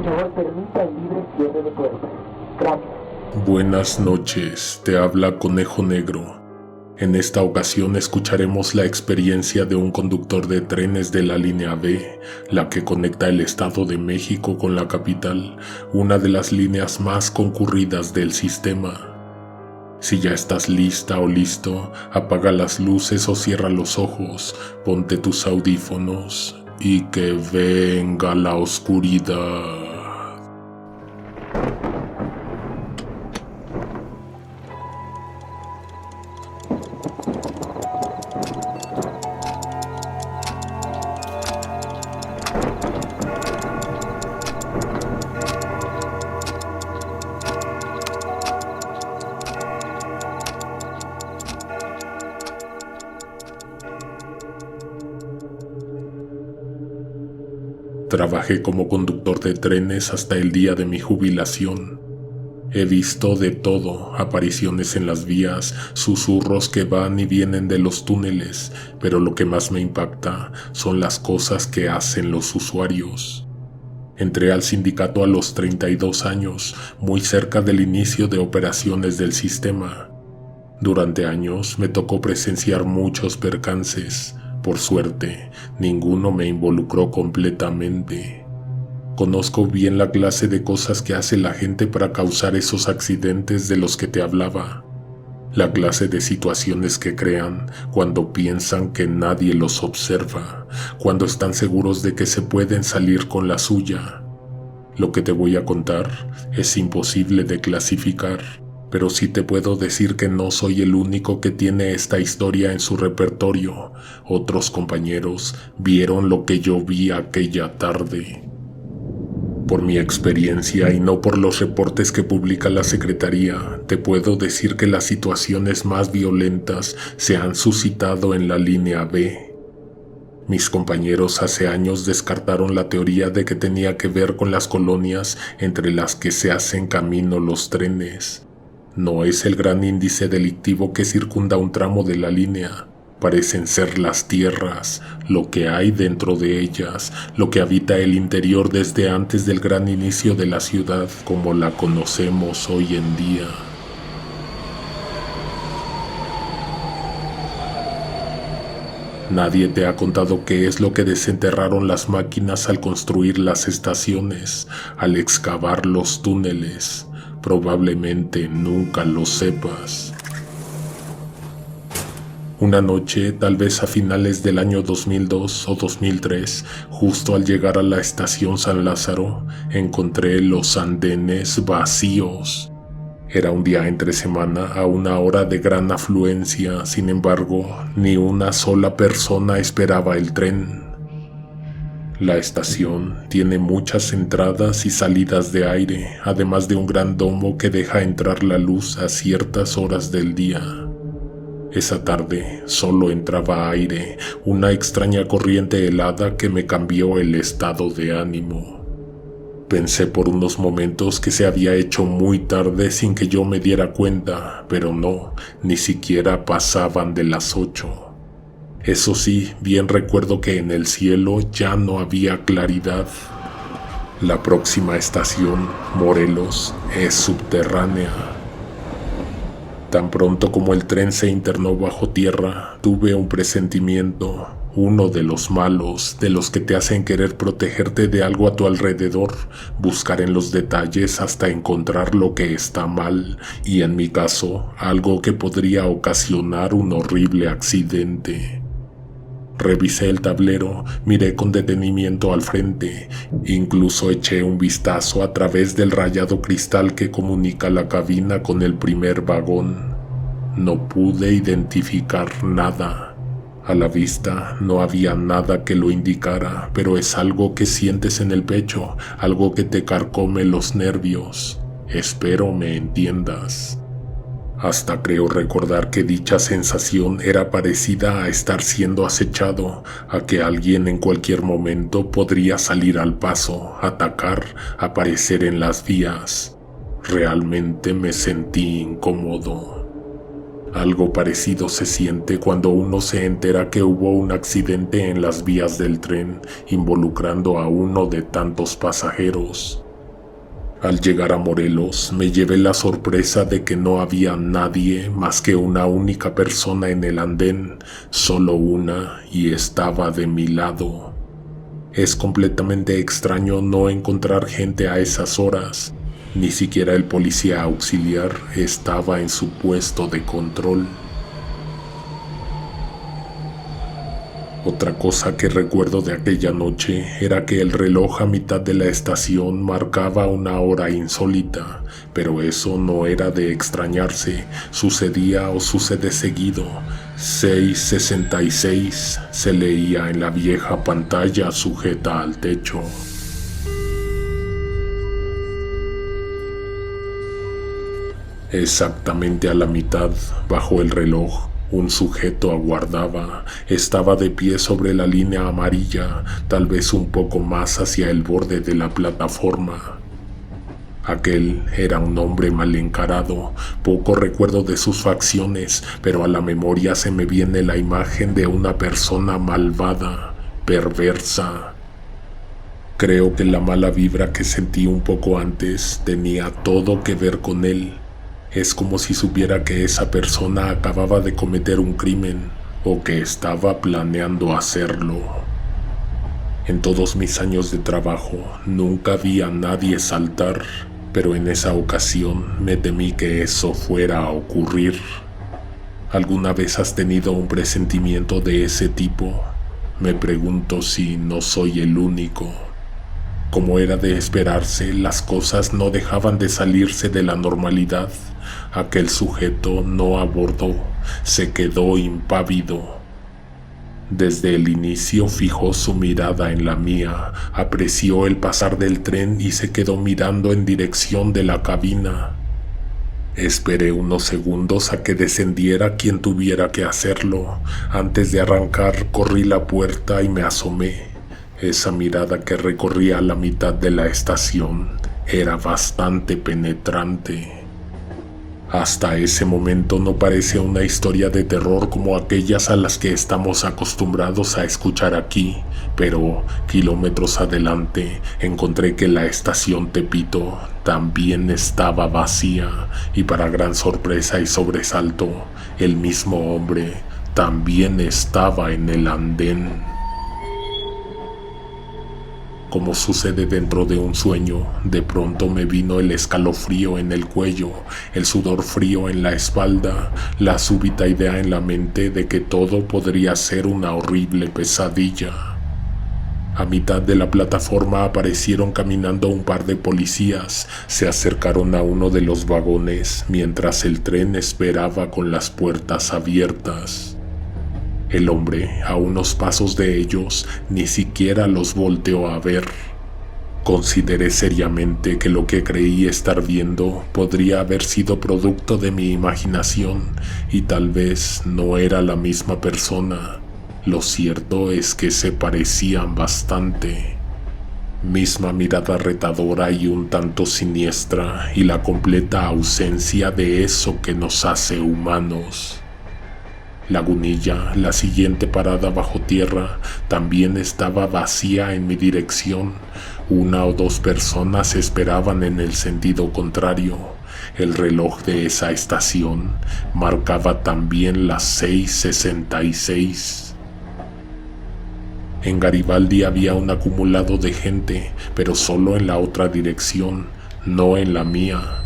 favor, permita el libre cierre de puertas. Gracias. Buenas noches, te habla Conejo Negro. En esta ocasión escucharemos la experiencia de un conductor de trenes de la línea B, la que conecta el Estado de México con la capital, una de las líneas más concurridas del sistema. Si ya estás lista o listo, apaga las luces o cierra los ojos, ponte tus audífonos y que venga la oscuridad. Trabajé como conductor de trenes hasta el día de mi jubilación. He visto de todo, apariciones en las vías, susurros que van y vienen de los túneles, pero lo que más me impacta son las cosas que hacen los usuarios. Entré al sindicato a los 32 años, muy cerca del inicio de operaciones del sistema. Durante años me tocó presenciar muchos percances. Por suerte, ninguno me involucró completamente. Conozco bien la clase de cosas que hace la gente para causar esos accidentes de los que te hablaba. La clase de situaciones que crean cuando piensan que nadie los observa, cuando están seguros de que se pueden salir con la suya. Lo que te voy a contar es imposible de clasificar. Pero sí te puedo decir que no soy el único que tiene esta historia en su repertorio. Otros compañeros vieron lo que yo vi aquella tarde. Por mi experiencia y no por los reportes que publica la Secretaría, te puedo decir que las situaciones más violentas se han suscitado en la línea B. Mis compañeros hace años descartaron la teoría de que tenía que ver con las colonias entre las que se hacen camino los trenes. No es el gran índice delictivo que circunda un tramo de la línea. Parecen ser las tierras, lo que hay dentro de ellas, lo que habita el interior desde antes del gran inicio de la ciudad como la conocemos hoy en día. Nadie te ha contado qué es lo que desenterraron las máquinas al construir las estaciones, al excavar los túneles. Probablemente nunca lo sepas. Una noche, tal vez a finales del año 2002 o 2003, justo al llegar a la estación San Lázaro, encontré los andenes vacíos. Era un día entre semana a una hora de gran afluencia, sin embargo, ni una sola persona esperaba el tren. La estación tiene muchas entradas y salidas de aire, además de un gran domo que deja entrar la luz a ciertas horas del día. Esa tarde solo entraba aire, una extraña corriente helada que me cambió el estado de ánimo. Pensé por unos momentos que se había hecho muy tarde sin que yo me diera cuenta, pero no, ni siquiera pasaban de las 8. Eso sí, bien recuerdo que en el cielo ya no había claridad. La próxima estación, Morelos, es subterránea. Tan pronto como el tren se internó bajo tierra, tuve un presentimiento, uno de los malos, de los que te hacen querer protegerte de algo a tu alrededor, buscar en los detalles hasta encontrar lo que está mal, y en mi caso, algo que podría ocasionar un horrible accidente. Revisé el tablero, miré con detenimiento al frente, incluso eché un vistazo a través del rayado cristal que comunica la cabina con el primer vagón. No pude identificar nada. A la vista no había nada que lo indicara, pero es algo que sientes en el pecho, algo que te carcome los nervios. Espero me entiendas. Hasta creo recordar que dicha sensación era parecida a estar siendo acechado, a que alguien en cualquier momento podría salir al paso, atacar, aparecer en las vías. Realmente me sentí incómodo. Algo parecido se siente cuando uno se entera que hubo un accidente en las vías del tren, involucrando a uno de tantos pasajeros. Al llegar a Morelos, me llevé la sorpresa de que no había nadie más que una única persona en el andén, solo una, y estaba de mi lado. Es completamente extraño no encontrar gente a esas horas. Ni siquiera el policía auxiliar estaba en su puesto de control. Otra cosa que recuerdo de aquella noche era que el reloj a mitad de la estación marcaba una hora insólita, pero eso no era de extrañarse, sucedía o sucede seguido. 6:66 se leía en la vieja pantalla sujeta al techo. Exactamente a la mitad, bajo el reloj, un sujeto aguardaba. Estaba de pie sobre la línea amarilla, tal vez un poco más hacia el borde de la plataforma. Aquel era un hombre mal encarado. Poco recuerdo de sus facciones, pero a la memoria se me viene la imagen de una persona malvada, perversa. Creo que la mala vibra que sentí un poco antes tenía todo que ver con él. Es como si supiera que esa persona acababa de cometer un crimen o que estaba planeando hacerlo. En todos mis años de trabajo nunca vi a nadie saltar, pero en esa ocasión me temí que eso fuera a ocurrir. ¿Alguna vez has tenido un presentimiento de ese tipo? Me pregunto si no soy el único. Como era de esperarse, las cosas no dejaban de salirse de la normalidad. Aquel sujeto no abordó, se quedó impávido. Desde el inicio fijó su mirada en la mía, apreció el pasar del tren y se quedó mirando en dirección de la cabina. Esperé unos segundos a que descendiera quien tuviera que hacerlo. Antes de arrancar, corrí la puerta y me asomé. Esa mirada que recorría la mitad de la estación era bastante penetrante. Hasta ese momento no parece una historia de terror como aquellas a las que estamos acostumbrados a escuchar aquí, pero kilómetros adelante encontré que la estación Tepito también estaba vacía y para gran sorpresa y sobresalto, el mismo hombre también estaba en el andén. Como sucede dentro de un sueño, de pronto me vino el escalofrío en el cuello, el sudor frío en la espalda, la súbita idea en la mente de que todo podría ser una horrible pesadilla. A mitad de la plataforma aparecieron caminando un par de policías, se acercaron a uno de los vagones mientras el tren esperaba con las puertas abiertas. El hombre, a unos pasos de ellos, ni siquiera los volteó a ver. Consideré seriamente que lo que creí estar viendo podría haber sido producto de mi imaginación y tal vez no era la misma persona. Lo cierto es que se parecían bastante. Misma mirada retadora y un tanto siniestra y la completa ausencia de eso que nos hace humanos. Lagunilla, la siguiente parada bajo tierra, también estaba vacía en mi dirección. Una o dos personas esperaban en el sentido contrario. El reloj de esa estación marcaba también las 6:66. En Garibaldi había un acumulado de gente, pero solo en la otra dirección, no en la mía.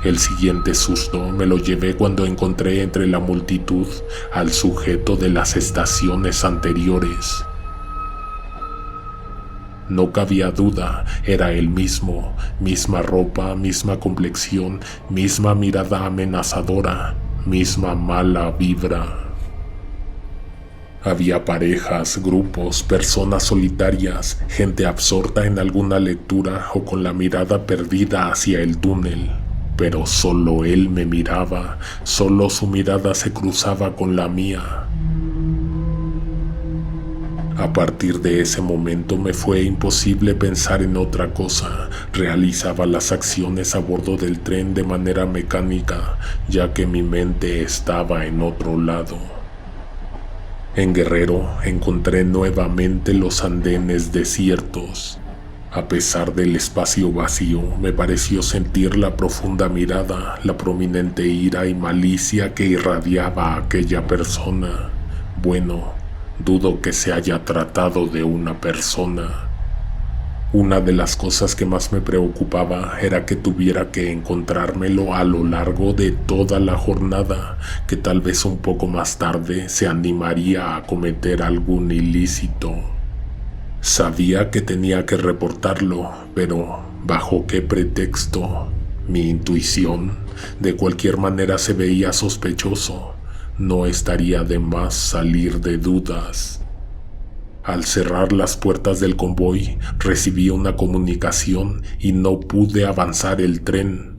El siguiente susto me lo llevé cuando encontré entre la multitud al sujeto de las estaciones anteriores. No cabía duda, era el mismo, misma ropa, misma complexión, misma mirada amenazadora, misma mala vibra. Había parejas, grupos, personas solitarias, gente absorta en alguna lectura o con la mirada perdida hacia el túnel. Pero solo él me miraba, solo su mirada se cruzaba con la mía. A partir de ese momento me fue imposible pensar en otra cosa. Realizaba las acciones a bordo del tren de manera mecánica, ya que mi mente estaba en otro lado. En Guerrero encontré nuevamente los andenes desiertos. A pesar del espacio vacío, me pareció sentir la profunda mirada, la prominente ira y malicia que irradiaba a aquella persona. Bueno, dudo que se haya tratado de una persona. Una de las cosas que más me preocupaba era que tuviera que encontrármelo a lo largo de toda la jornada, que tal vez un poco más tarde se animaría a cometer algún ilícito. Sabía que tenía que reportarlo, pero ¿bajo qué pretexto? Mi intuición, de cualquier manera, se veía sospechoso. No estaría de más salir de dudas. Al cerrar las puertas del convoy, recibí una comunicación y no pude avanzar el tren.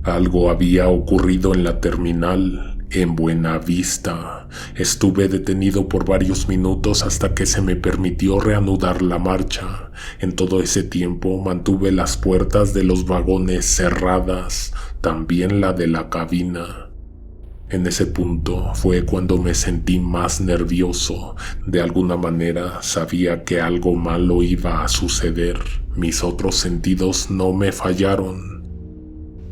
Algo había ocurrido en la terminal, en Buenavista. Estuve detenido por varios minutos hasta que se me permitió reanudar la marcha. En todo ese tiempo mantuve las puertas de los vagones cerradas, también la de la cabina. En ese punto fue cuando me sentí más nervioso. De alguna manera sabía que algo malo iba a suceder. Mis otros sentidos no me fallaron.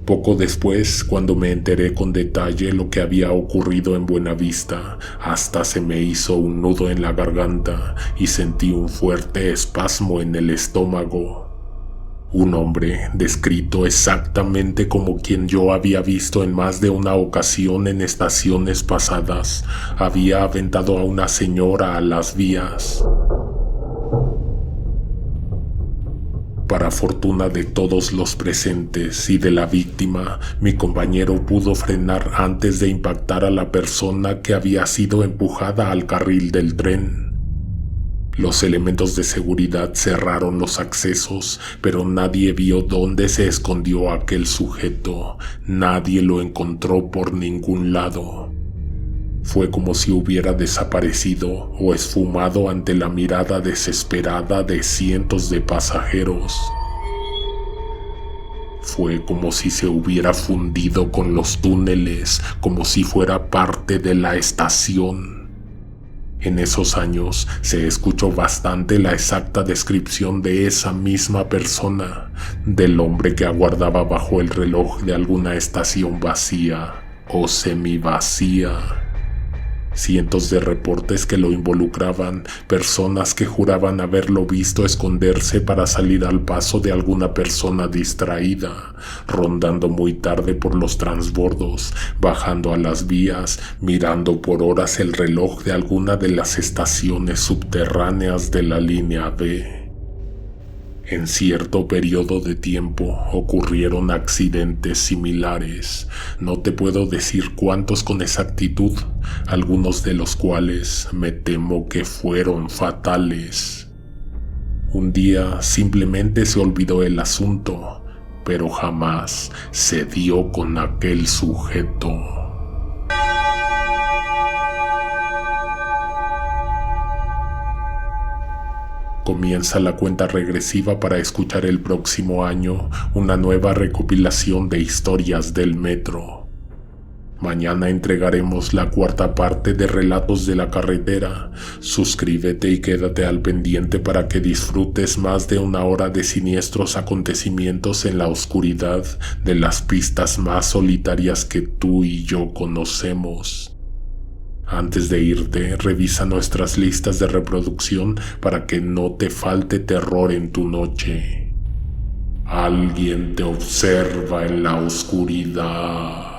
Poco después, cuando me enteré con detalle lo que había ocurrido en Buenavista, hasta se me hizo un nudo en la garganta y sentí un fuerte espasmo en el estómago. Un hombre, descrito exactamente como quien yo había visto en más de una ocasión en estaciones pasadas, había aventado a una señora a las vías. Para fortuna de todos los presentes y de la víctima, mi compañero pudo frenar antes de impactar a la persona que había sido empujada al carril del tren. Los elementos de seguridad cerraron los accesos, pero nadie vio dónde se escondió aquel sujeto. Nadie lo encontró por ningún lado. Fue como si hubiera desaparecido o esfumado ante la mirada desesperada de cientos de pasajeros. Fue como si se hubiera fundido con los túneles, como si fuera parte de la estación. En esos años se escuchó bastante la exacta descripción de esa misma persona, del hombre que aguardaba bajo el reloj de alguna estación vacía o semivacía. Cientos de reportes que lo involucraban, personas que juraban haberlo visto esconderse para salir al paso de alguna persona distraída, rondando muy tarde por los transbordos, bajando a las vías, mirando por horas el reloj de alguna de las estaciones subterráneas de la línea B. En cierto periodo de tiempo ocurrieron accidentes similares. No te puedo decir cuántos con exactitud, algunos de los cuales me temo que fueron fatales. Un día simplemente se olvidó el asunto, pero jamás se dio con aquel sujeto. Comienza la cuenta regresiva para escuchar el próximo año una nueva recopilación de historias del metro. Mañana entregaremos la cuarta parte de Relatos de la Carretera. Suscríbete y quédate al pendiente para que disfrutes más de una hora de siniestros acontecimientos en la oscuridad de las pistas más solitarias que tú y yo conocemos. Antes de irte, revisa nuestras listas de reproducción para que no te falte terror en tu noche. Alguien te observa en la oscuridad.